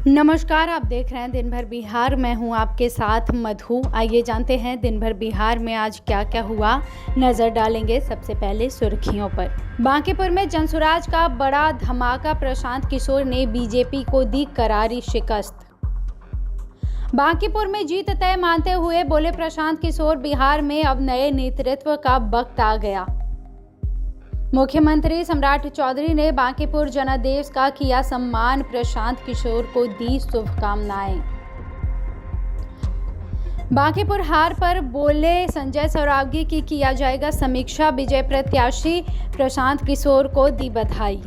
नमस्कार, आप देख रहे हैं दिन भर बिहार। मैं हूं आपके साथ मधु। आइए जानते हैं दिन भर बिहार में आज क्या क्या हुआ। नजर डालेंगे सबसे पहले सुर्खियों पर। बांकीपुर में जनसुराज का बड़ा धमाका, प्रशांत किशोर ने बीजेपी को दी करारी शिकस्त। बांकीपुर में जीत तय मानते हुए बोले प्रशांत किशोर, बिहार में अब नए नेतृत्व का वक्त आ गया। मुख्यमंत्री सम्राट चौधरी ने बांकीपुर जनादेश का किया सम्मान, प्रशांत किशोर को दी शुभकामनाएं। बांकीपुर हार पर बोले संजय सौरागी की किया जाएगा समीक्षा, विजय प्रत्याशी प्रशांत किशोर को दी बधाई।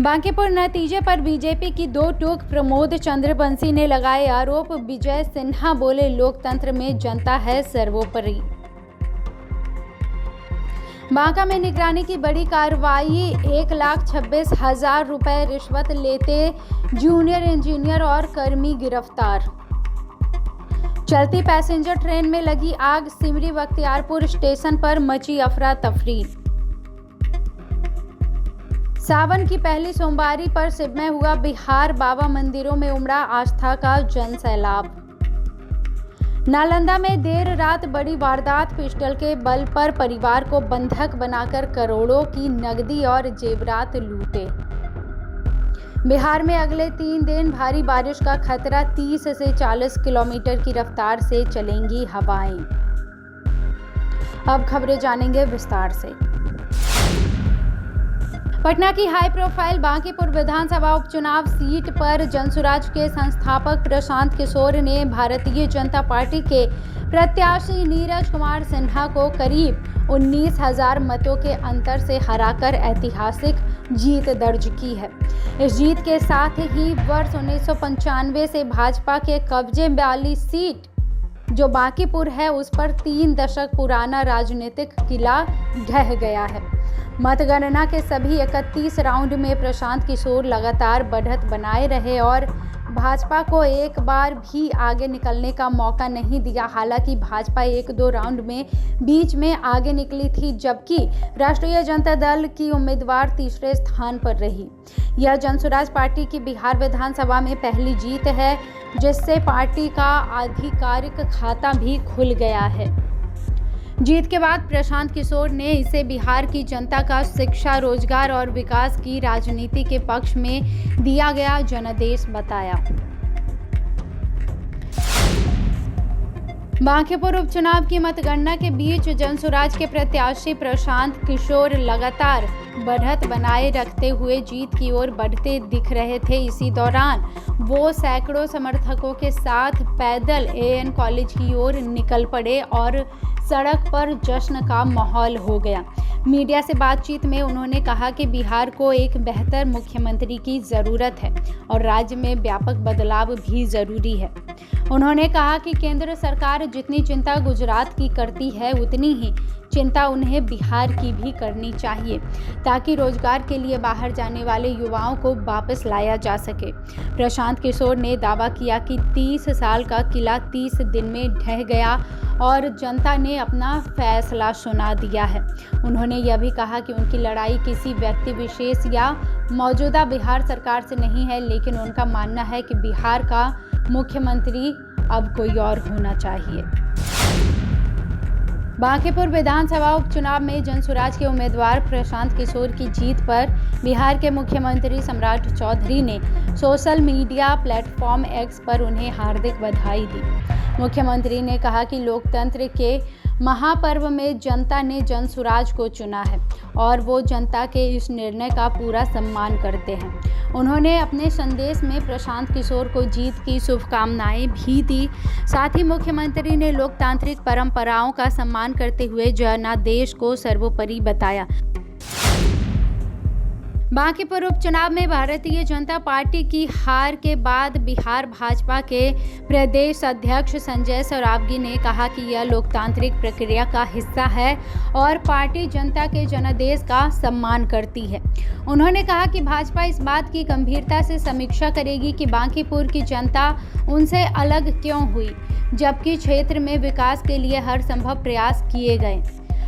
बांकीपुर नतीजे पर बीजेपी की दो टूक, प्रमोद चंद्रवंशी ने लगाए आरोप, विजय सिन्हा बोले लोकतंत्र में जनता है सर्वोपरि। बांका में निगरानी की बड़ी कार्रवाई, 1,26,000 रुपए रिश्वत लेते जूनियर इंजीनियर और कर्मी गिरफ्तार। चलती पैसेंजर ट्रेन में लगी आग, सिमरी बख्तियारपुर स्टेशन पर मची अफरा तफरी। सावन की पहली सोमवारी पर शिव में हुआ बिहार, बाबा मंदिरों में उमड़ा आस्था का जन सैलाब। नालंदा में देर रात बड़ी वारदात, पिस्टल के बल पर परिवार को बंधक बनाकर करोड़ों की नकदी और जेवरात लूटे। बिहार में अगले 3 दिन भारी बारिश का खतरा, 30 से 40 किलोमीटर की रफ्तार से चलेंगी हवाएं। अब खबरें जानेंगे विस्तार से। पटना की हाई प्रोफाइल बांकीपुर विधानसभा उपचुनाव सीट पर जनसुराज के संस्थापक प्रशांत किशोर ने भारतीय जनता पार्टी के प्रत्याशी नीरज कुमार सिन्हा को करीब 19,000 मतों के अंतर से हराकर ऐतिहासिक जीत दर्ज की है। इस जीत के साथ ही वर्ष 1995 से भाजपा के कब्जे वाली सीट जो बांकीपुर है, उस पर 3 दशक पुराना राजनीतिक किला ढह गया है। मतगणना के सभी 31 राउंड में प्रशांत किशोर लगातार बढ़त बनाए रहे और भाजपा को एक बार भी आगे निकलने का मौका नहीं दिया। हालांकि भाजपा 1-2 राउंड में बीच में आगे निकली थी, जबकि राष्ट्रीय जनता दल की उम्मीदवार तीसरे स्थान पर रही। यह जनसुराज पार्टी की बिहार विधानसभा में पहली जीत है, जिससे पार्टी का आधिकारिक खाता भी खुल गया है। जीत के बाद प्रशांत किशोर ने इसे बिहार की जनता का शिक्षा, रोजगार और विकास की राजनीति के पक्ष में दिया गया जनादेश बताया। बांकीपुर उपचुनाव की मतगणना के बीच जनसुराज के प्रत्याशी प्रशांत किशोर लगातार बढ़त बनाए रखते हुए जीत की ओर बढ़ते दिख रहे थे। इसी दौरान वो सैकड़ों समर्थकों के साथ पैदल एएन कॉलेज की ओर निकल पड़े और सड़क पर जश्न का माहौल हो गया। मीडिया से बातचीत में उन्होंने कहा कि बिहार को एक बेहतर मुख्यमंत्री की ज़रूरत है और राज्य में व्यापक बदलाव भी ज़रूरी है। उन्होंने कहा कि केंद्र सरकार जितनी चिंता गुजरात की करती है, उतनी ही चिंता उन्हें बिहार की भी करनी चाहिए, ताकि रोजगार के लिए बाहर जाने वाले युवाओं को वापस लाया जा सके। प्रशांत किशोर ने दावा किया कि 30 साल का किला 30 दिन में ढह गया और जनता ने अपना फैसला सुना दिया है। उन्होंने यह भी कहा कि उनकी लड़ाई किसी व्यक्ति विशेष या मौजूदा बिहार सरकार से नहीं है, लेकिन उनका मानना है कि बिहार का मुख्यमंत्री अब कोई और होना चाहिए। बांकीपुर विधानसभा उपचुनाव में जनसुराज के उम्मीदवार प्रशांत किशोर की जीत पर बिहार के मुख्यमंत्री सम्राट चौधरी ने सोशल मीडिया प्लेटफॉर्म एक्स पर उन्हें हार्दिक बधाई दी। मुख्यमंत्री ने कहा कि लोकतंत्र के महापर्व में जनता ने जनसुराज को चुना है और वो जनता के इस निर्णय का पूरा सम्मान करते हैं। उन्होंने अपने संदेश में प्रशांत किशोर को जीत की शुभकामनाएं भी दी। साथ ही मुख्यमंत्री ने लोकतांत्रिक परंपराओं का सम्मान करते हुए जनादेश को सर्वोपरि बताया। बांकीपुर उपचुनाव में भारतीय जनता पार्टी की हार के बाद बिहार भाजपा के प्रदेश अध्यक्ष संजय सौरागी ने कहा कि यह लोकतांत्रिक प्रक्रिया का हिस्सा है और पार्टी जनता के जनादेश का सम्मान करती है। उन्होंने कहा कि भाजपा इस बात की गंभीरता से समीक्षा करेगी कि बांकीपुर की जनता उनसे अलग क्यों हुई, जबकि क्षेत्र में विकास के लिए हर संभव प्रयास किए गए।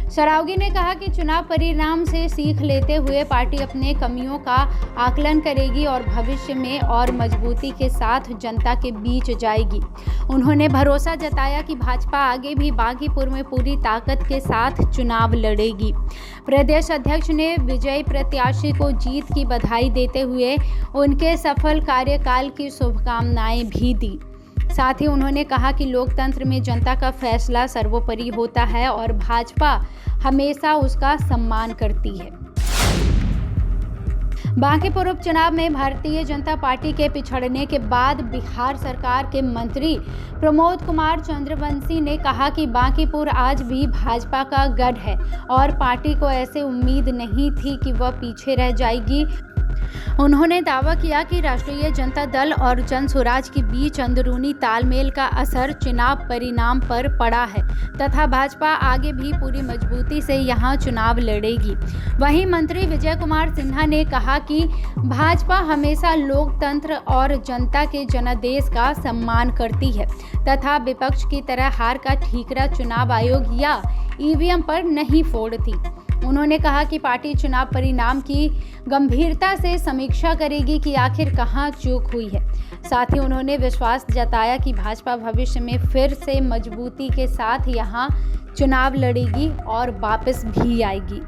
सरावगी ने कहा कि चुनाव परिणाम से सीख लेते हुए पार्टी अपने कमियों का आकलन करेगी और भविष्य में और मजबूती के साथ जनता के बीच जाएगी। उन्होंने भरोसा जताया कि भाजपा आगे भी बांकीपुर में पूरी ताकत के साथ चुनाव लड़ेगी। प्रदेश अध्यक्ष ने विजयी प्रत्याशी को जीत की बधाई देते हुए उनके सफल कार्यकाल की शुभकामनाएं भी दी। साथ ही उन्होंने कहा कि लोकतंत्र में जनता का फैसला सर्वोपरि होता है और भाजपा हमेशा उसका सम्मान करती है। बांकीपुर उपचुनाव में भारतीय जनता पार्टी के पिछड़ने के बाद बिहार सरकार के मंत्री प्रमोद कुमार चंद्रवंशी ने कहा कि बांकीपुर आज भी भाजपा का गढ़ है और पार्टी को ऐसे उम्मीद नहीं थी कि वह पीछे रह जाएगी। उन्होंने दावा किया कि राष्ट्रीय जनता दल और जन स्वराज के बीच अंदरूनी तालमेल का असर चुनाव परिणाम पर पड़ा है तथा भाजपा आगे भी पूरी मजबूती से यहां चुनाव लड़ेगी। वहीं मंत्री विजय कुमार सिन्हा ने कहा कि भाजपा हमेशा लोकतंत्र और जनता के जनादेश का सम्मान करती है तथा विपक्ष की तरह हार का ठीकरा चुनाव आयोग या ईवीएम पर नहीं फोड़ती। उन्होंने कहा कि पार्टी चुनाव परिणाम की गंभीरता से समीक्षा करेगी कि आखिर कहां चूक हुई है। साथ ही उन्होंने विश्वास जताया कि भाजपा भविष्य में फिर से मजबूती के साथ यहां चुनाव लड़ेगी और वापस भी आएगी।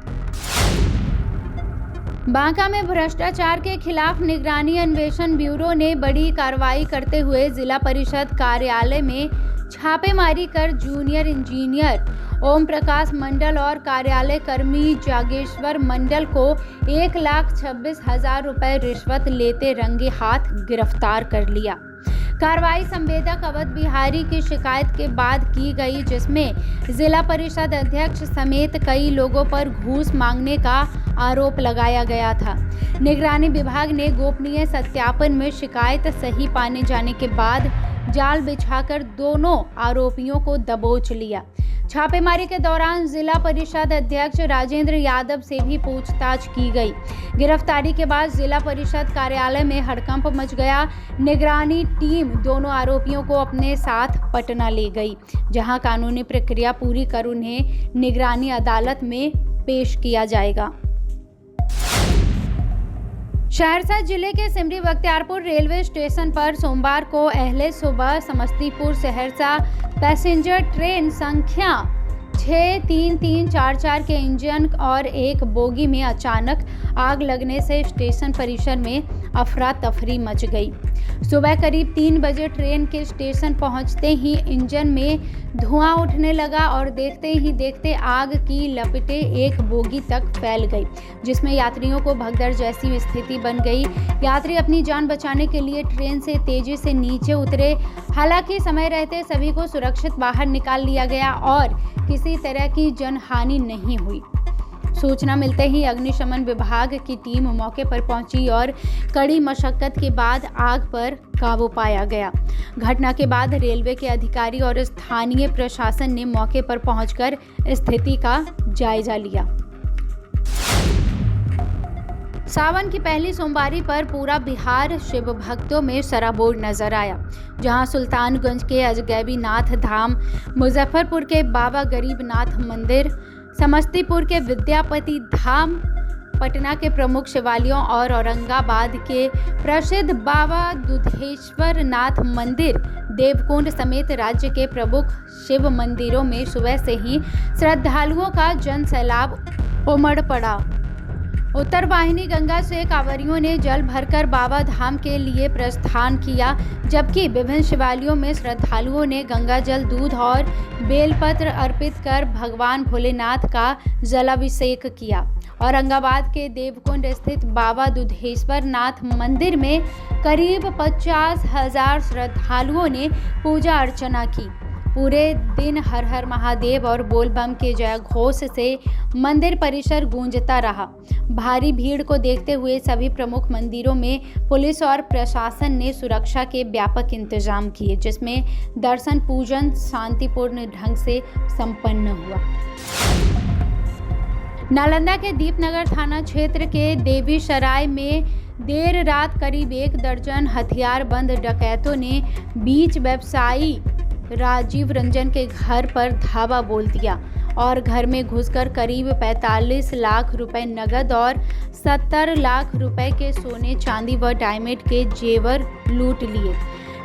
बांका में भ्रष्टाचार के खिलाफ निगरानी अन्वेषण ब्यूरो ने बड़ी कार्रवाई करते हुए जिला परिषद कार्यालय में छापेमारी कर जूनियर इंजीनियर ओम प्रकाश मंडल और कार्यालय कर्मी जागेश्वर मंडल को 1,26,000 रुपए रिश्वत लेते रंगे हाथ गिरफ्तार कर लिया। कार्रवाई संवेदक अवध बिहारी की शिकायत के बाद की गई, जिसमें जिला परिषद अध्यक्ष समेत कई लोगों पर घूस मांगने का आरोप लगाया गया था। निगरानी विभाग ने गोपनीय सत्यापन में शिकायत सही पाने जाने के बाद जाल बिछाकर दोनों आरोपियों को दबोच लिया। छापेमारी के दौरान जिला परिषद अध्यक्ष राजेंद्र यादव से भी पूछताछ की गई। गिरफ्तारी के बाद जिला परिषद कार्यालय में हड़कंप मच गया। निगरानी टीम दोनों आरोपियों को अपने साथ पटना ले गई, जहां कानूनी प्रक्रिया पूरी कर उन्हें निगरानी अदालत में पेश किया जाएगा। सहरसा जिले के सिमरी बख्तियारपुर रेलवे स्टेशन पर सोमवार को अहले सुबह समस्तीपुर सहरसा पैसेंजर ट्रेन संख्या 63344 के इंजन और एक बोगी में अचानक आग लगने से स्टेशन परिसर में अफरा तफरी मच गई। सुबह करीब 3 बजे ट्रेन के स्टेशन पहुंचते ही इंजन में धुआं उठने लगा और देखते ही देखते आग की लपटें एक बोगी तक फैल गई, जिसमें यात्रियों को भगदड़ जैसी स्थिति बन गई। यात्री अपनी जान बचाने के लिए ट्रेन से तेजी से नीचे उतरे। हालांकि समय रहते सभी को सुरक्षित बाहर निकाल लिया गया और किसी तरह की जनहानि नहीं हुई। सूचना मिलते ही अग्निशमन विभाग की टीम मौके पर पहुंची और कड़ी मशक्कत के बाद आग पर काबू पाया गया। घटना के बाद रेलवे के अधिकारी और स्थानीय प्रशासन ने मौके पर पहुंचकर स्थिति का जायजा लिया। सावन की पहली सोमवारी पर पूरा बिहार शिव भक्तों में सराबोर नजर आया, जहां सुल्तानगंज के अजगैबी नाथ धाम, मुजफ्फरपुर के बाबा गरीबनाथ मंदिर, समस्तीपुर के विद्यापति धाम, पटना के प्रमुख शिवालयों और औरंगाबाद के प्रसिद्ध बाबा दुधेश्वर नाथ मंदिर, देवकुंड समेत राज्य के प्रमुख शिव मंदिरों में सुबह से ही श्रद्धालुओं का जन सैलाब उमड़ पड़ा। उत्तर वाहिनी गंगा से कांवरियों ने जल भरकर बाबा धाम के लिए प्रस्थान किया, जबकि विभिन्न शिवालयों में श्रद्धालुओं ने गंगा जल, दूध और बेलपत्र अर्पित कर भगवान भोलेनाथ का जलाभिषेक किया। औरंगाबाद के देवकुंड स्थित बाबा दुधेश्वर नाथ मंदिर में करीब 50,000 श्रद्धालुओं ने पूजा अर्चना की। पूरे दिन हर हर महादेव और बोलबम के जय घोष से मंदिर परिसर गूंजता रहा। भारी भीड़ को देखते हुए सभी प्रमुख मंदिरों में पुलिस और प्रशासन ने सुरक्षा के व्यापक इंतजाम किए, जिसमें दर्शन पूजन शांतिपूर्ण ढंग से संपन्न हुआ। नालंदा के दीपनगर थाना क्षेत्र के देवी सराय में देर रात करीब 1 दर्जन हथियारबंद डकैतों ने बीच व्यवसायी राजीव रंजन के घर पर धावा बोल दिया और घर में घुसकर करीब 45 लाख रुपए नगद और 70 लाख रुपए के सोने चांदी व डायमंड के जेवर लूट लिए।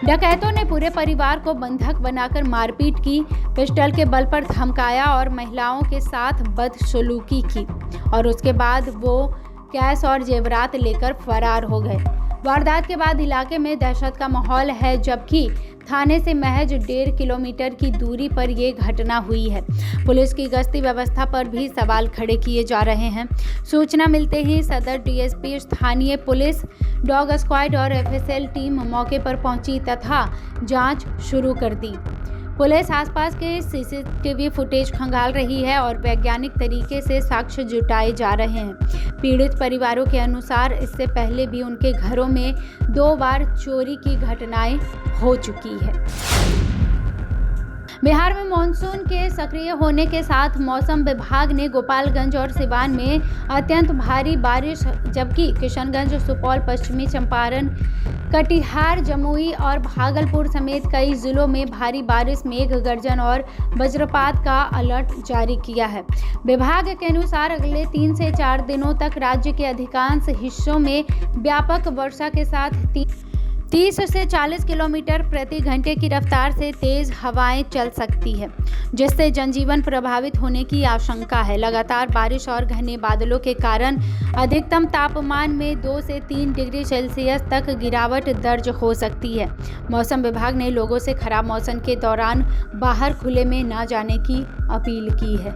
डकैतों ने पूरे परिवार को बंधक बनाकर मारपीट की, पिस्टल के बल पर धमकाया और महिलाओं के साथ बदसलूकी की और उसके बाद वो कैश और जेवरात लेकर फरार हो गए। वारदात के बाद इलाके में दहशत का माहौल है, जबकि थाने से महज 1.5 किलोमीटर की दूरी पर ये घटना हुई है। पुलिस की गश्ती व्यवस्था पर भी सवाल खड़े किए जा रहे हैं। सूचना मिलते ही सदर डीएसपी, स्थानीय पुलिस, डॉग स्क्वाड और एफएसएल टीम मौके पर पहुंची तथा जांच शुरू कर दी। पुलिस आसपास के सीसीटीवी फुटेज खंगाल रही है और वैज्ञानिक तरीके से साक्ष्य जुटाए जा रहे हैं। पीड़ित परिवारों के अनुसार इससे पहले भी उनके घरों में 2 बार चोरी की घटनाएं हो चुकी है। बिहार में मानसून के सक्रिय होने के साथ मौसम विभाग ने गोपालगंज और सिवान में अत्यंत भारी बारिश, जबकि किशनगंज, सुपौल, पश्चिमी चंपारण, कटिहार, जमुई और भागलपुर समेत कई जिलों में भारी बारिश, मेघ गर्जन और वज्रपात का अलर्ट जारी किया है। विभाग के अनुसार अगले 3 से 4 दिनों तक राज्य के अधिकांश हिस्सों में व्यापक वर्षा के साथ 30 से 40 किलोमीटर प्रति घंटे की रफ्तार से तेज हवाएं चल सकती है, जिससे जनजीवन प्रभावित होने की आशंका है। लगातार बारिश और घने बादलों के कारण अधिकतम तापमान में 2 से 3 डिग्री सेल्सियस तक गिरावट दर्ज हो सकती है। मौसम विभाग ने लोगों से खराब मौसम के दौरान बाहर खुले में न जाने की अपील की है।